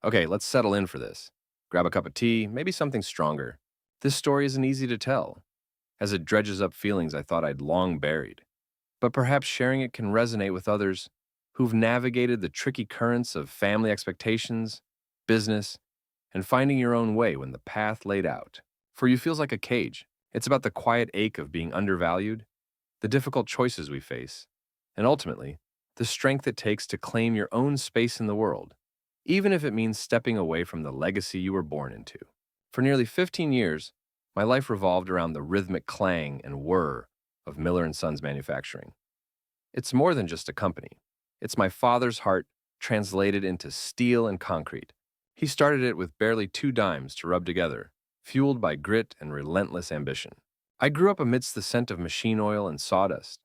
Okay, let's settle in for this. Grab a cup of tea, maybe something stronger. This story isn't easy to tell, as it dredges up feelings I thought I'd long buried. But perhaps sharing it can resonate with others who've navigated the tricky currents of family expectations, business, and finding your own way when the path laid out. For you feels like a cage. It's about the quiet ache of being undervalued, the difficult choices we face, and ultimately, the strength it takes to claim your own space in the world, even if it means stepping away from the legacy you were born into. For nearly 15 years, my life revolved around the rhythmic clang and whir of Miller and Sons Manufacturing. It's more than just a company. It's my father's heart translated into steel and concrete. He started it with barely 2 dimes to rub together, fueled by grit and relentless ambition. I grew up amidst the scent of machine oil and sawdust,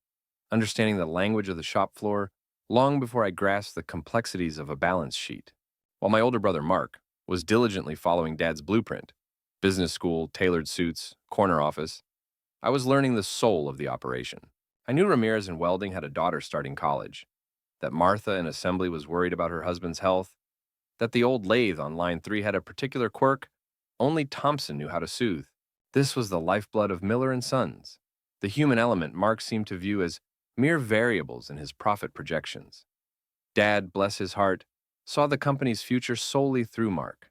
understanding the language of the shop floor long before I grasped the complexities of a balance sheet. While my older brother Mark was diligently following Dad's blueprint, business school, tailored suits, corner office, I was learning the soul of the operation. I knew Ramirez in welding had a daughter starting college, that Martha in assembly was worried about her husband's health, that the old lathe on line 3 had a particular quirk only Thompson knew how to soothe. This was the lifeblood of Miller and Sons, the human element Mark seemed to view as mere variables in his profit projections. Dad, bless his heart, saw the company's future solely through Mark.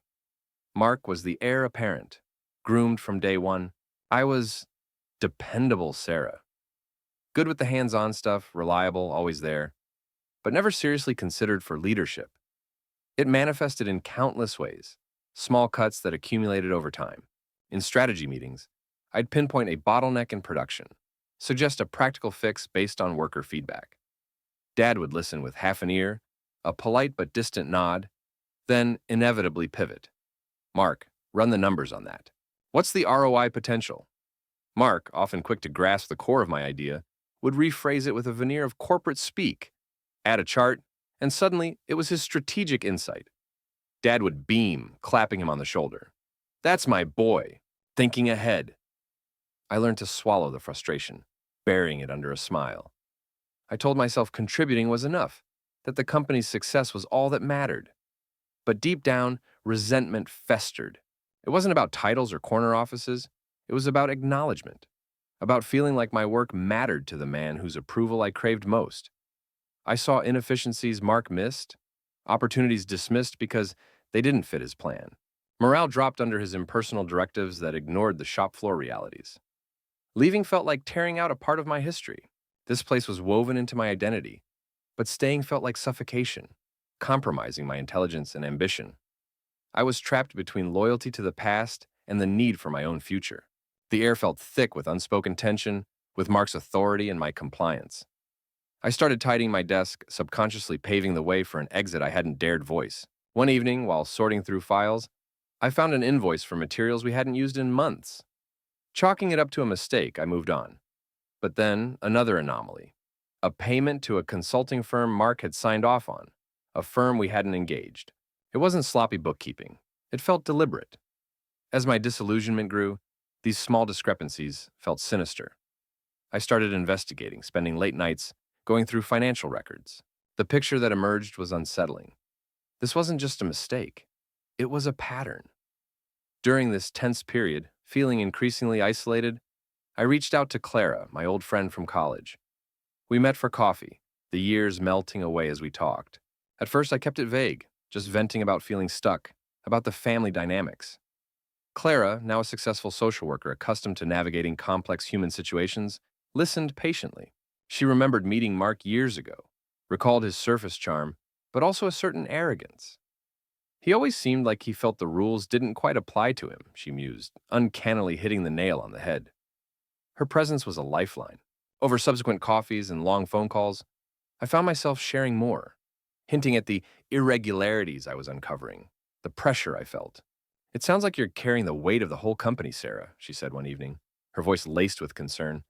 Mark was the heir apparent, groomed from day one. I was dependable Sarah. Good with the hands-on stuff, reliable, always there, but never seriously considered for leadership. It manifested in countless ways, small cuts that accumulated over time. In strategy meetings, I'd pinpoint a bottleneck in production, suggest a practical fix based on worker feedback. Dad would listen with half an ear, a polite but distant nod, then inevitably pivot. Mark, run the numbers on that. What's the ROI potential? Mark, often quick to grasp the core of my idea, would rephrase it with a veneer of corporate speak, add a chart, and suddenly it was his strategic insight. Dad would beam, clapping him on the shoulder. That's my boy, thinking ahead. I learned to swallow the frustration, burying it under a smile. I told myself contributing was enough, that the company's success was all that mattered. But deep down, resentment festered. It wasn't about titles or corner offices. It was about acknowledgement, about feeling like my work mattered to the man whose approval I craved most. I saw inefficiencies Mark missed, opportunities dismissed because they didn't fit his plan. Morale dropped under his impersonal directives that ignored the shop floor realities. Leaving felt like tearing out a part of my history. This place was woven into my identity, but staying felt like suffocation, compromising my intelligence and ambition. I was trapped between loyalty to the past and the need for my own future. The air felt thick with unspoken tension, with Mark's authority and my compliance. I started tidying my desk, subconsciously paving the way for an exit I hadn't dared voice. One evening, while sorting through files, I found an invoice for materials we hadn't used in months. Chalking it up to a mistake, I moved on. But then, another anomaly. A payment to a consulting firm Mark had signed off on, a firm we hadn't engaged. It wasn't sloppy bookkeeping. It felt deliberate. As my disillusionment grew, these small discrepancies felt sinister. I started investigating, spending late nights going through financial records. The picture that emerged was unsettling. This wasn't just a mistake. It was a pattern. During this tense period, feeling increasingly isolated, I reached out to Clara, my old friend from college. We met for coffee, the years melting away as we talked. At first, I kept it vague, just venting about feeling stuck, about the family dynamics. Clara, now a successful social worker accustomed to navigating complex human situations, listened patiently. She remembered meeting Mark years ago, recalled his surface charm, but also a certain arrogance. He always seemed like he felt the rules didn't quite apply to him, she mused, uncannily hitting the nail on the head. Her presence was a lifeline. Over subsequent coffees and long phone calls, I found myself sharing more, hinting at the irregularities I was uncovering, the pressure I felt. It sounds like you're carrying the weight of the whole company, Sarah, she said one evening, her voice laced with concern.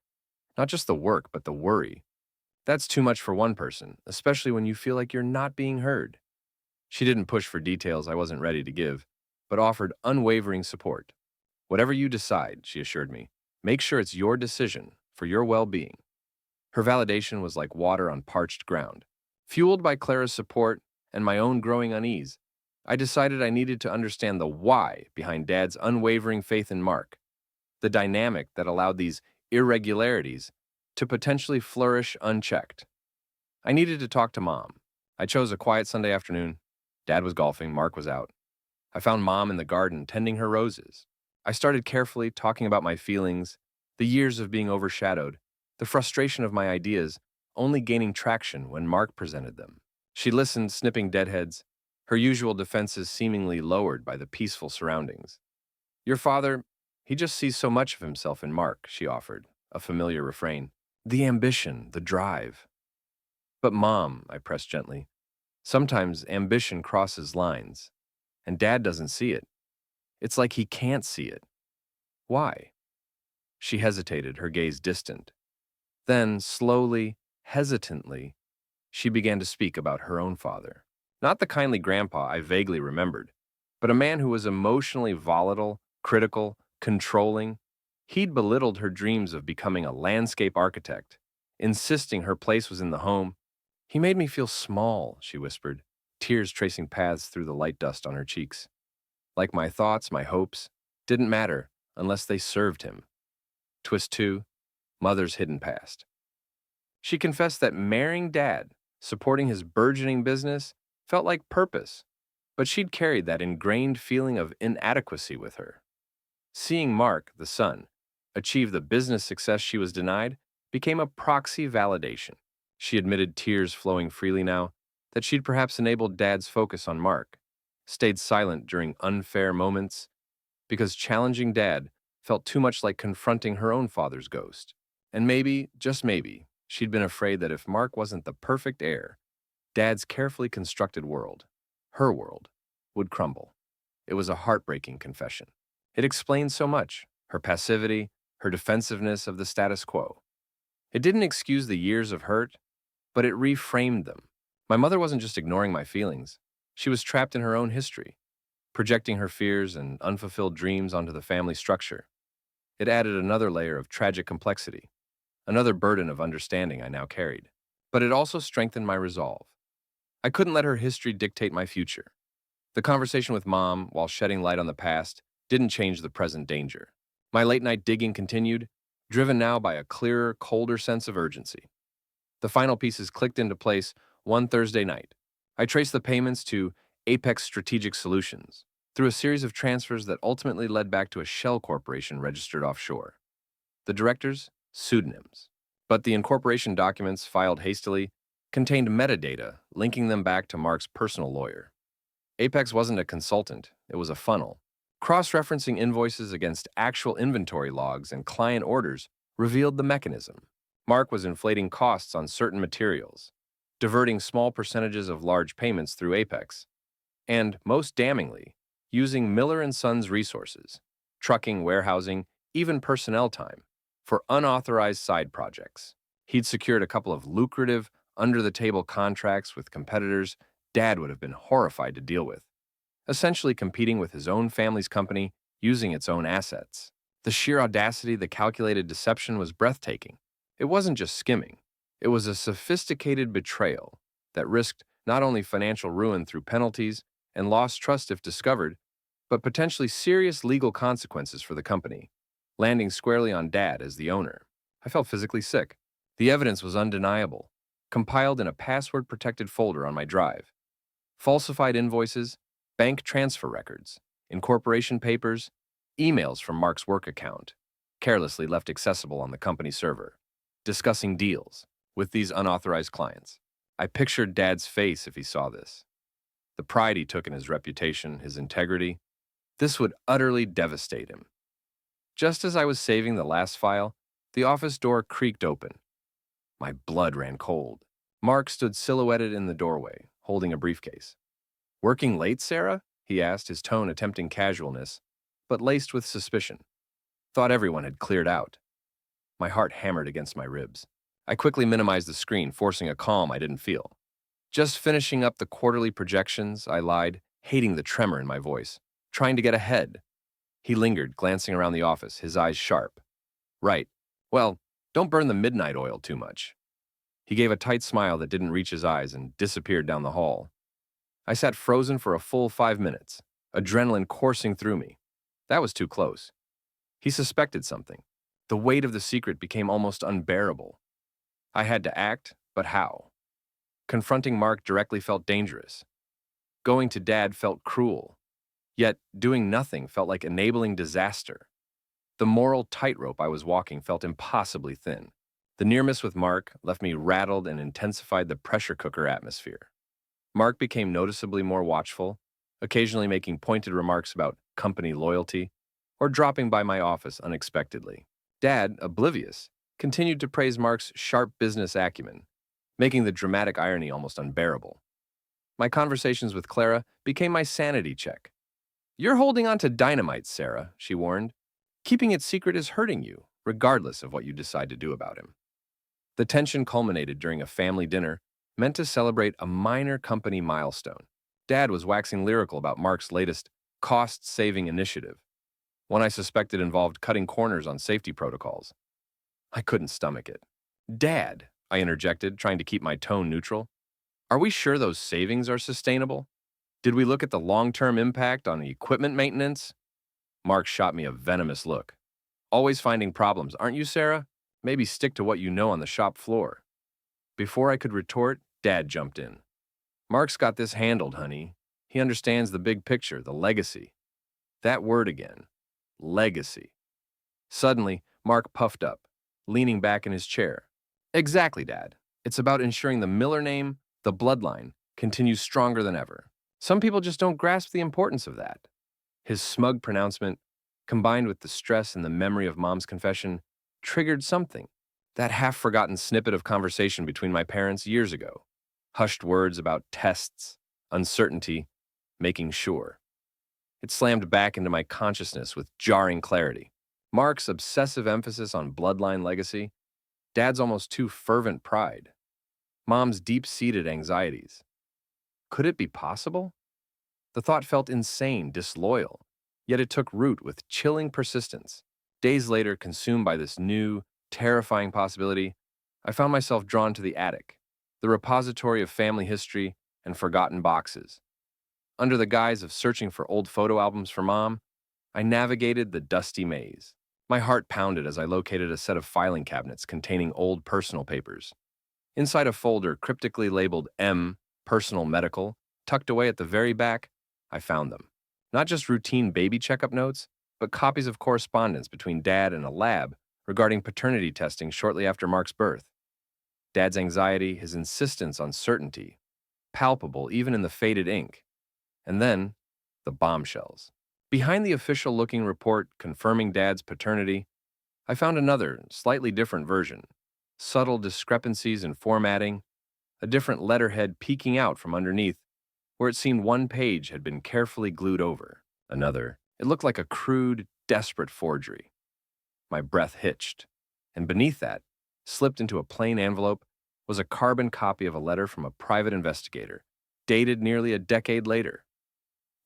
Not just the work, but the worry. That's too much for one person, especially when you feel like you're not being heard. She didn't push for details I wasn't ready to give, but offered unwavering support. Whatever you decide, she assured me, make sure it's your decision for your well-being. Her validation was like water on parched ground. Fueled by Clara's support and my own growing unease, I decided I needed to understand the why behind Dad's unwavering faith in Mark, the dynamic that allowed these irregularities to potentially flourish unchecked. I needed to talk to Mom. I chose a quiet Sunday afternoon. Dad was golfing, Mark was out. I found Mom in the garden tending her roses. I started carefully talking about my feelings, the years of being overshadowed, the frustration of my ideas only gaining traction when Mark presented them. She listened, snipping deadheads, her usual defenses seemingly lowered by the peaceful surroundings. Your father, he just sees so much of himself in Mark, she offered, a familiar refrain. The ambition, the drive. But Mom, I pressed gently, sometimes ambition crosses lines, and Dad doesn't see it. It's like he can't see it. Why? She hesitated, her gaze distant. Then, slowly, hesitantly, she began to speak about her own father. Not the kindly grandpa I vaguely remembered, but a man who was emotionally volatile, critical, controlling. He'd belittled her dreams of becoming a landscape architect, insisting her place was in the home. He made me feel small, she whispered, tears tracing paths through the light dust on her cheeks. Like my thoughts, my hopes, didn't matter unless they served him. Twist 2, Mother's hidden past. She confessed that marrying Dad, supporting his burgeoning business, felt like purpose, but she'd carried that ingrained feeling of inadequacy with her. Seeing Mark, the son, achieve the business success she was denied became a proxy validation. She admitted, tears flowing freely now, that she'd perhaps enabled Dad's focus on Mark, stayed silent during unfair moments, because challenging Dad felt too much like confronting her own father's ghost. And maybe, just maybe, she'd been afraid that if Mark wasn't the perfect heir, Dad's carefully constructed world, her world, would crumble. It was a heartbreaking confession. It explained so much, her passivity, her defensiveness of the status quo. It didn't excuse the years of hurt, but it reframed them. My mother wasn't just ignoring my feelings. She was trapped in her own history, projecting her fears and unfulfilled dreams onto the family structure. It added another layer of tragic complexity, another burden of understanding I now carried. But it also strengthened my resolve. I couldn't let her history dictate my future. The conversation with Mom, while shedding light on the past, didn't change the present danger. My late-night digging continued, driven now by a clearer, colder sense of urgency. The final pieces clicked into place one Thursday night. I traced the payments to Apex Strategic Solutions through a series of transfers that ultimately led back to a shell corporation registered offshore. The directors? Pseudonyms. But the incorporation documents, filed hastily, contained metadata linking them back to Mark's personal lawyer. Apex wasn't a consultant, it was a funnel. Cross-referencing invoices against actual inventory logs and client orders revealed the mechanism. Mark was inflating costs on certain materials, diverting small percentages of large payments through Apex, and, most damningly, using Miller & Sons resources, trucking, warehousing, even personnel time, for unauthorized side projects. He'd secured a couple of lucrative, under-the-table contracts with competitors Dad would have been horrified to deal with, essentially competing with his own family's company using its own assets. The sheer audacity, the calculated deception was breathtaking. It wasn't just skimming. It was a sophisticated betrayal that risked not only financial ruin through penalties and lost trust if discovered, but potentially serious legal consequences for the company, landing squarely on Dad as the owner. I felt physically sick. The evidence was undeniable, compiled in a password-protected folder on my drive. Falsified invoices, bank transfer records, incorporation papers, emails from Mark's work account, carelessly left accessible on the company server, discussing deals with these unauthorized clients. I pictured Dad's face if he saw this. The pride he took in his reputation, his integrity. This would utterly devastate him. Just as I was saving the last file, the office door creaked open. My blood ran cold. Mark stood silhouetted in the doorway, holding a briefcase. "Working late, Sarah?" he asked, his tone attempting casualness, but laced with suspicion. Thought everyone had cleared out. My heart hammered against my ribs. I quickly minimized the screen, forcing a calm I didn't feel. "Just finishing up the quarterly projections," I lied, hating the tremor in my voice. "Trying to get ahead." He lingered, glancing around the office, his eyes sharp. "Right. Well, don't burn the midnight oil too much." He gave a tight smile that didn't reach his eyes and disappeared down the hall. I sat frozen for a full 5 minutes, adrenaline coursing through me. That was too close. He suspected something. The weight of the secret became almost unbearable. I had to act, but how? Confronting Mark directly felt dangerous. Going to Dad felt cruel. Yet, doing nothing felt like enabling disaster. The moral tightrope I was walking felt impossibly thin. The near miss with Mark left me rattled and intensified the pressure cooker atmosphere. Mark became noticeably more watchful, occasionally making pointed remarks about company loyalty, or dropping by my office unexpectedly. Dad, oblivious, continued to praise Mark's sharp business acumen, making the dramatic irony almost unbearable. My conversations with Clara became my sanity check. "You're holding on to dynamite, Sarah," she warned. "Keeping it secret is hurting you, regardless of what you decide to do about him." The tension culminated during a family dinner meant to celebrate a minor company milestone. Dad was waxing lyrical about Mark's latest cost-saving initiative, one I suspected involved cutting corners on safety protocols. I couldn't stomach it. "Dad," I interjected, trying to keep my tone neutral, "are we sure those savings are sustainable? Did we look at the long-term impact on the equipment maintenance?" Mark shot me a venomous look. "Always finding problems, aren't you, Sarah? Maybe stick to what you know on the shop floor." Before I could retort, Dad jumped in. "Mark's got this handled, honey. He understands the big picture, the legacy." That word again. Legacy. Suddenly, Mark puffed up, leaning back in his chair. "Exactly, Dad. It's about ensuring the Miller name, the bloodline, continues stronger than ever. Some people just don't grasp the importance of that." His smug pronouncement, combined with the stress and the memory of Mom's confession, triggered something. That half-forgotten snippet of conversation between my parents years ago. Hushed words about tests, uncertainty, making sure. It slammed back into my consciousness with jarring clarity. Mark's obsessive emphasis on bloodline legacy, Dad's almost too fervent pride, Mom's deep-seated anxieties. Could it be possible? The thought felt insane, disloyal, yet it took root with chilling persistence. Days later, consumed by this new, terrifying possibility, I found myself drawn to the attic, the repository of family history and forgotten boxes. Under the guise of searching for old photo albums for Mom, I navigated the dusty maze. My heart pounded as I located a set of filing cabinets containing old personal papers. Inside a folder cryptically labeled M, Personal Medical, tucked away at the very back, I found them. Not just routine baby checkup notes, but copies of correspondence between Dad and a lab regarding paternity testing shortly after Mark's birth. Dad's anxiety, his insistence on certainty, palpable even in the faded ink. And then, the bombshells. Behind the official-looking report confirming Dad's paternity, I found another, slightly different version. Subtle discrepancies in formatting, a different letterhead peeking out from underneath, where it seemed one page had been carefully glued over. Another, it looked like a crude, desperate forgery. My breath hitched, and beneath that, slipped into a plain envelope, was a carbon copy of a letter from a private investigator, dated nearly a decade later.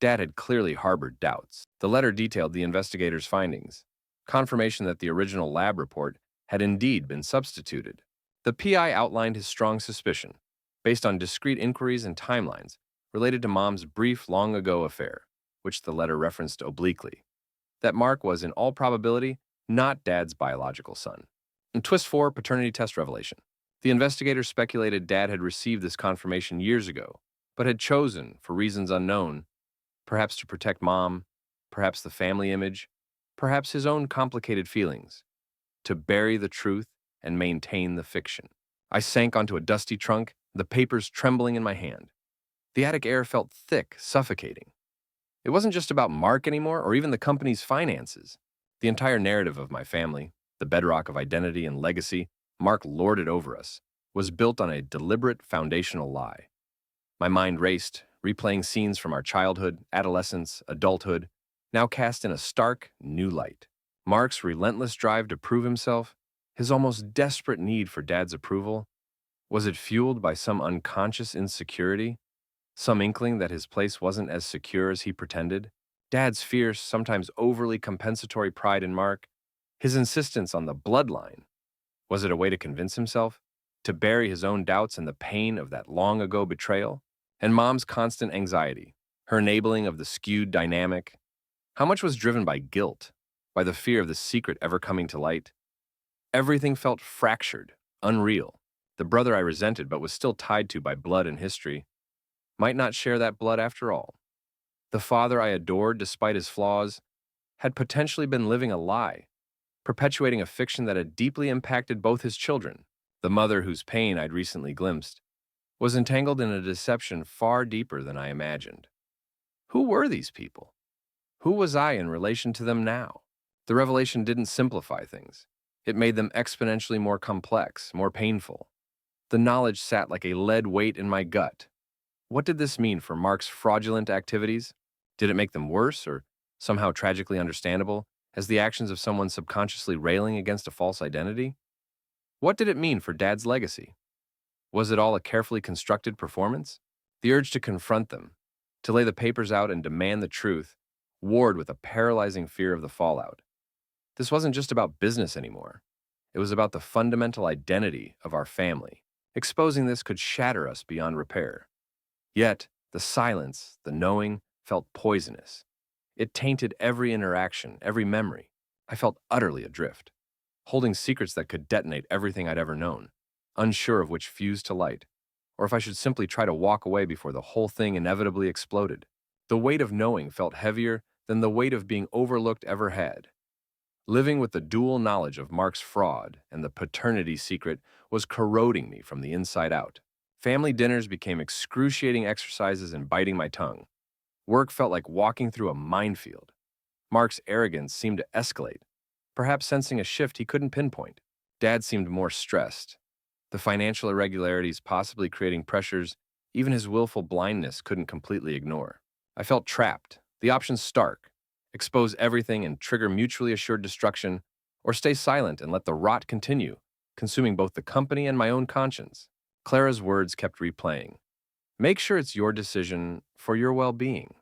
Dad had clearly harbored doubts. The letter detailed the investigator's findings, confirmation that the original lab report had indeed been substituted. The PI outlined his strong suspicion, based on discrete inquiries and timelines related to Mom's brief, long-ago affair, which the letter referenced obliquely, that Mark was, in all probability, not Dad's biological son. In Twist 4, paternity test revelation, the investigator speculated Dad had received this confirmation years ago, but had chosen, for reasons unknown, perhaps to protect Mom, perhaps the family image, perhaps his own complicated feelings, to bury the truth and maintain the fiction. I sank onto a dusty trunk, the papers trembling in my hand. The attic air felt thick, suffocating. It wasn't just about Mark anymore, or even the company's finances. The entire narrative of my family, the bedrock of identity and legacy Mark lorded over us, was built on a deliberate foundational lie. My mind raced, replaying scenes from our childhood, adolescence, adulthood, now cast in a stark, new light. Mark's relentless drive to prove himself, his almost desperate need for Dad's approval, was it fueled by some unconscious insecurity? Some inkling that his place wasn't as secure as he pretended? Dad's fierce, sometimes overly compensatory pride in Mark? His insistence on the bloodline? Was it a way to convince himself? To bury his own doubts in the pain of that long-ago betrayal? And Mom's constant anxiety, her enabling of the skewed dynamic. How much was driven by guilt, by the fear of the secret ever coming to light? Everything felt fractured, unreal. The brother I resented but was still tied to by blood and history might not share that blood after all. The father I adored despite his flaws had potentially been living a lie, perpetuating a fiction that had deeply impacted both his children. The mother whose pain I'd recently glimpsed was entangled in a deception far deeper than I imagined. Who were these people? Who was I in relation to them now? The revelation didn't simplify things. It made them exponentially more complex, more painful. The knowledge sat like a lead weight in my gut. What did this mean for Mark's fraudulent activities? Did it make them worse or somehow tragically understandable as the actions of someone subconsciously railing against a false identity? What did it mean for Dad's legacy? Was it all a carefully constructed performance? The urge to confront them, to lay the papers out and demand the truth, warred with a paralyzing fear of the fallout. This wasn't just about business anymore. It was about the fundamental identity of our family. Exposing this could shatter us beyond repair. Yet, the silence, the knowing, felt poisonous. It tainted every interaction, every memory. I felt utterly adrift, holding secrets that could detonate everything I'd ever known, unsure of which fused to light, or if I should simply try to walk away before the whole thing inevitably exploded. The weight of knowing felt heavier than the weight of being overlooked ever had. Living with the dual knowledge of Mark's fraud and the paternity secret was corroding me from the inside out. Family dinners became excruciating exercises in biting my tongue. Work felt like walking through a minefield. Mark's arrogance seemed to escalate, perhaps sensing a shift he couldn't pinpoint. Dad seemed more stressed, the financial irregularities possibly creating pressures even his willful blindness couldn't completely ignore. I felt trapped, the options stark: expose everything and trigger mutually assured destruction, or stay silent and let the rot continue, consuming both the company and my own conscience. Clara's words kept replaying. Make sure it's your decision for your well-being.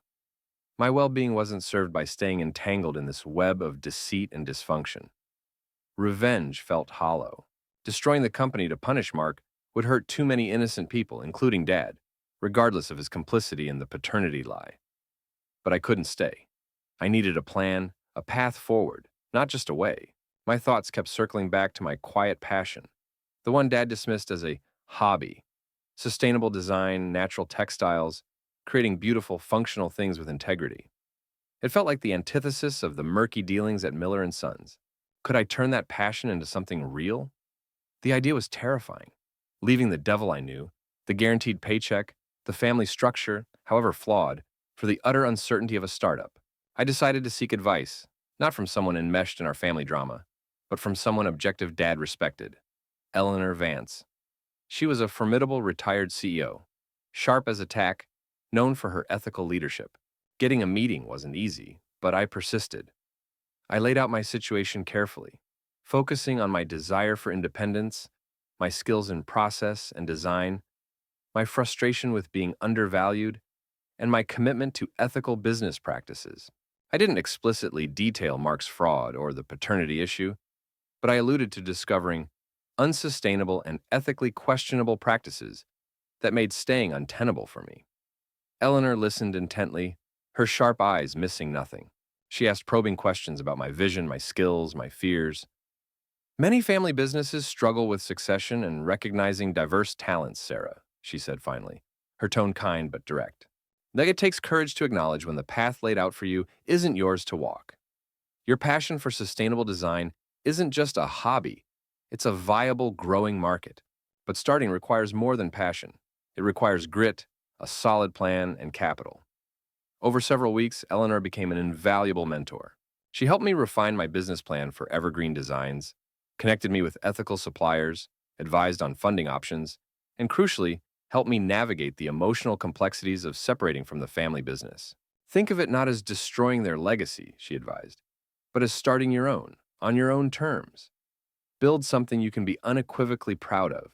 My well-being wasn't served by staying entangled in this web of deceit and dysfunction. Revenge felt hollow. Destroying the company to punish Mark would hurt too many innocent people, including Dad, regardless of his complicity in the paternity lie. But I couldn't stay. I needed a plan, a path forward, not just a way. My thoughts kept circling back to my quiet passion, the one Dad dismissed as a hobby: sustainable design, natural textiles, creating beautiful, functional things with integrity. It felt like the antithesis of the murky dealings at Miller and Sons. Could I turn that passion into something real? The idea was terrifying. Leaving the devil I knew, the guaranteed paycheck, the family structure, however flawed, for the utter uncertainty of a startup. I decided to seek advice, not from someone enmeshed in our family drama, but from someone objective Dad respected: Eleanor Vance. She was a formidable retired CEO, sharp as a tack, known for her ethical leadership. Getting a meeting wasn't easy, but I persisted. I laid out my situation carefully, focusing on my desire for independence, my skills in process and design, my frustration with being undervalued, and my commitment to ethical business practices. I didn't explicitly detail Mark's fraud or the paternity issue, but I alluded to discovering unsustainable and ethically questionable practices that made staying untenable for me. Eleanor listened intently, her sharp eyes missing nothing. She asked probing questions about my vision, my skills, my fears. Many family businesses struggle with succession and recognizing diverse talents, Sarah, she said finally, her tone kind but direct. It takes courage to acknowledge when the path laid out for you isn't yours to walk. Your passion for sustainable design isn't just a hobby, it's a viable, growing market. But starting requires more than passion. It requires grit, a solid plan, and capital. Over several weeks, Eleanor became an invaluable mentor. She helped me refine my business plan for evergreen designs, connected me with ethical suppliers, advised on funding options, and crucially, helped me navigate the emotional complexities of separating from the family business. Think of it not as destroying their legacy, she advised, but as starting your own, on your own terms. Build something you can be unequivocally proud of.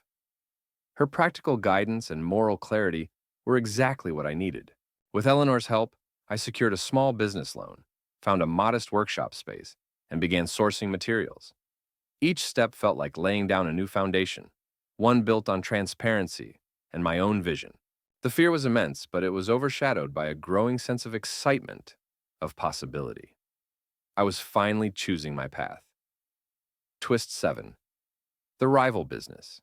Her practical guidance and moral clarity were exactly what I needed. With Eleanor's help, I secured a small business loan, found a modest workshop space, and began sourcing materials. Each step felt like laying down a new foundation, one built on transparency and my own vision. The fear was immense, but it was overshadowed by a growing sense of excitement, of possibility. I was finally choosing my path. Twist 7. The rival business.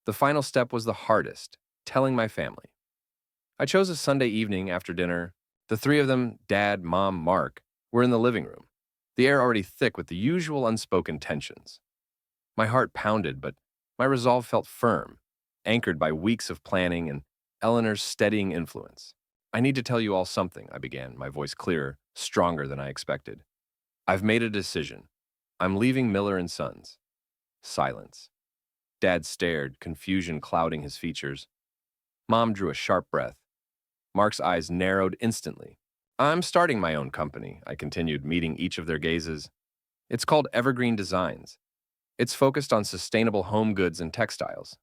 The final step was the hardest, telling my family. I chose a Sunday evening after dinner. The three of them, Dad, Mom, Mark, were in the living room, the air already thick with the usual unspoken tensions. My heart pounded, but my resolve felt firm, anchored by weeks of planning and Eleanor's steadying influence. I need to tell you all something, I began, my voice clearer, stronger than I expected. I've made a decision. I'm leaving Miller and Sons. Silence. Dad stared, confusion clouding his features. Mom drew a sharp breath. Mark's eyes narrowed instantly. I'm starting my own company, I continued, meeting each of their gazes. It's called Evergreen Designs. It's focused on sustainable home goods and textiles.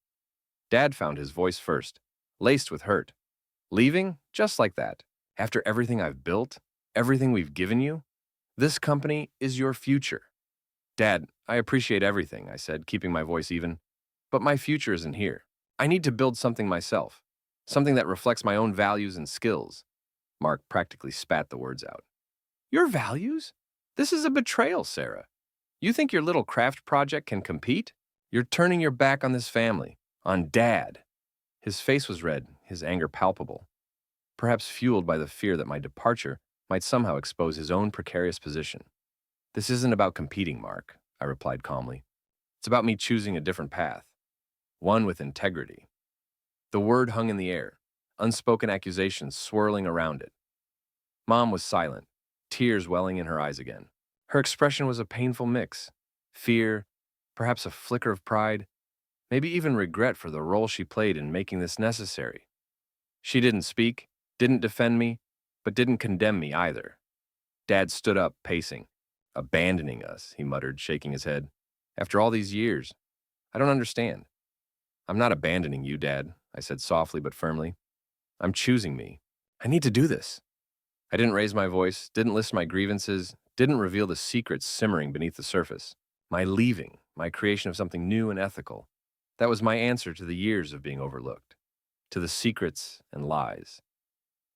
Dad found his voice first, laced with hurt. Leaving? Just like that. After everything I've built, everything we've given you? This company is your future. Dad, I appreciate everything, I said, keeping my voice even. But my future isn't here. I need to build something myself, something that reflects my own values and skills. Mark practically spat the words out. Your values? This is a betrayal, Sarah. You think your little craft project can compete? You're turning your back on this family, on Dad. His face was red, his anger palpable, perhaps fueled by the fear that my departure might somehow expose his own precarious position. This isn't about competing, Mark, I replied calmly. It's about me choosing a different path, one with integrity. The word hung in the air, unspoken accusations swirling around it. Mom was silent, tears welling in her eyes again. Her expression was a painful mix, fear, perhaps a flicker of pride, maybe even regret for the role she played in making this necessary. She didn't speak, didn't defend me, but didn't condemn me either. Dad stood up, pacing. Abandoning us, he muttered, shaking his head. After all these years, I don't understand. I'm not abandoning you, Dad, I said softly but firmly. I'm choosing me. I need to do this. I didn't raise my voice, didn't list my grievances, didn't reveal the secrets simmering beneath the surface. My leaving, my creation of something new and ethical. That was my answer to the years of being overlooked, to the secrets and lies.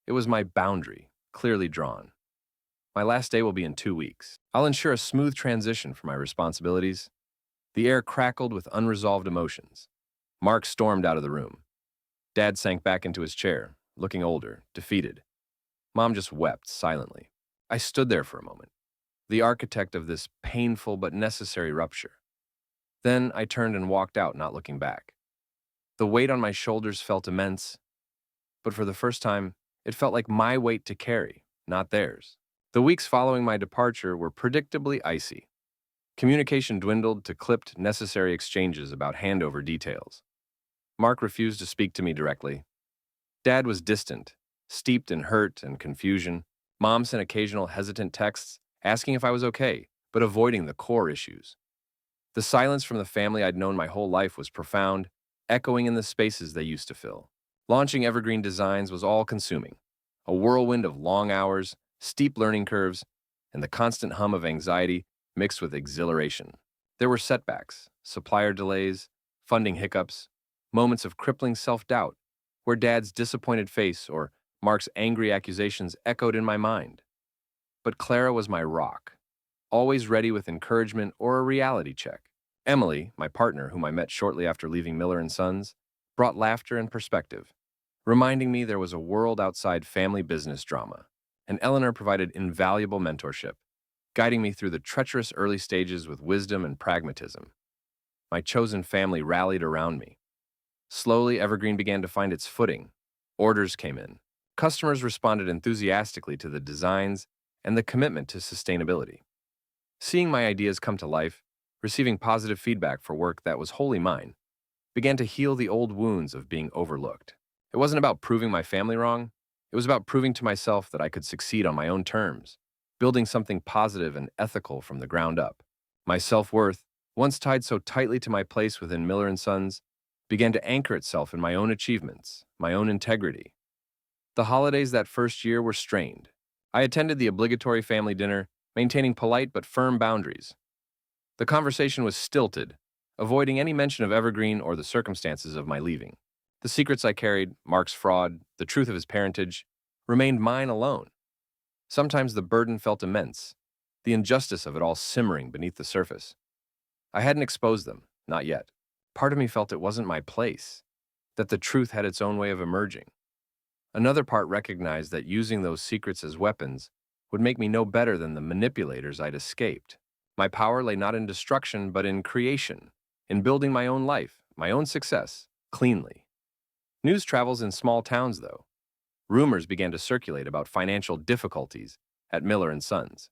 It was my boundary, clearly drawn. My last day will be in 2 weeks. I'll ensure a smooth transition for my responsibilities. The air crackled with unresolved emotions. Mark stormed out of the room. Dad sank back into his chair, looking older, defeated. Mom just wept silently. I stood there for a moment, the architect of this painful but necessary rupture. Then I turned and walked out, not looking back. The weight on my shoulders felt immense, but for the first time, it felt like my weight to carry, not theirs. The weeks following my departure were predictably icy. Communication dwindled to clipped, necessary exchanges about handover details. Mark refused to speak to me directly. Dad was distant, steeped in hurt and confusion. Mom sent occasional hesitant texts, asking if I was okay, but avoiding the core issues. The silence from the family I'd known my whole life was profound, echoing in the spaces they used to fill. Launching Evergreen Designs was all-consuming, a whirlwind of long hours, steep learning curves, and the constant hum of anxiety mixed with exhilaration. There were setbacks, supplier delays, funding hiccups, moments of crippling self-doubt, where Dad's disappointed face or Mark's angry accusations echoed in my mind. But Clara was my rock, always ready with encouragement or a reality check. Emily, my partner, whom I met shortly after leaving Miller and Sons, brought laughter and perspective, reminding me there was a world outside family business drama. And Eleanor provided invaluable mentorship, guiding me through the treacherous early stages with wisdom and pragmatism. My chosen family rallied around me. Slowly, Evergreen began to find its footing. Orders came in. Customers responded enthusiastically to the designs and the commitment to sustainability. Seeing my ideas come to life, receiving positive feedback for work that was wholly mine, began to heal the old wounds of being overlooked. It wasn't about proving my family wrong. It was about proving to myself that I could succeed on my own terms, building something positive and ethical from the ground up. My self-worth, once tied so tightly to my place within Miller and Sons, began to anchor itself in my own achievements, my own integrity. The holidays that first year were strained. I attended the obligatory family dinner, maintaining polite but firm boundaries. The conversation was stilted, avoiding any mention of Evergreen or the circumstances of my leaving. The secrets I carried, Mark's fraud, the truth of his parentage, remained mine alone. Sometimes the burden felt immense, the injustice of it all simmering beneath the surface. I hadn't exposed them, not yet. Part of me felt it wasn't my place, that the truth had its own way of emerging. Another part recognized that using those secrets as weapons would make me no better than the manipulators I'd escaped. My power lay not in destruction, but in creation, in building my own life, my own success, cleanly. News travels in small towns, though. Rumors began to circulate about financial difficulties at Miller and Sons.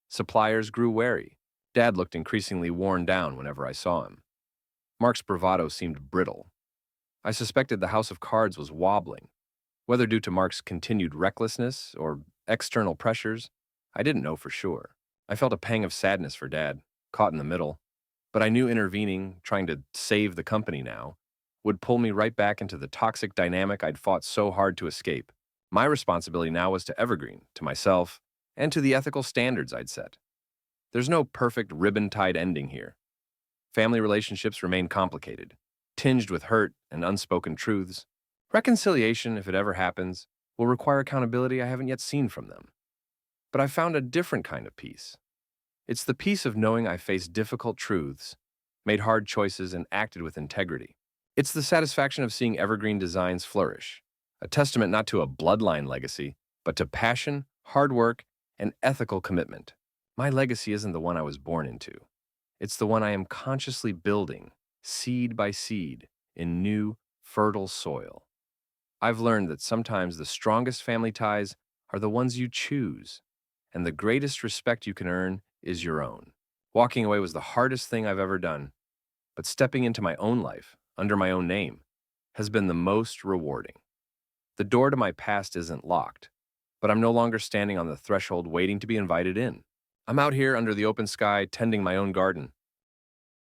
Suppliers grew wary. Dad looked increasingly worn down whenever I saw him. Mark's bravado seemed brittle. I suspected the house of cards was wobbling. Whether due to Mark's continued recklessness or external pressures, I didn't know for sure. I felt a pang of sadness for Dad, caught in the middle, but I knew intervening, trying to save the company now, would pull me right back into the toxic dynamic I'd fought so hard to escape. My responsibility now was to Evergreen, to myself, and to the ethical standards I'd set. There's no perfect ribbon-tied ending here. Family relationships remain complicated, tinged with hurt and unspoken truths. Reconciliation, if it ever happens, will require accountability I haven't yet seen from them. But I've found a different kind of peace. It's the peace of knowing I faced difficult truths, made hard choices, and acted with integrity. It's the satisfaction of seeing Evergreen designs flourish, a testament not to a bloodline legacy, but to passion, hard work, and ethical commitment. My legacy isn't the one I was born into. It's the one I am consciously building, seed by seed, in new, fertile soil. I've learned that sometimes the strongest family ties are the ones you choose, and the greatest respect you can earn is your own. Walking away was the hardest thing I've ever done, but stepping into my own life, under my own name, has been the most rewarding. The door to my past isn't locked, but I'm no longer standing on the threshold waiting to be invited in. I'm out here under the open sky, tending my own garden,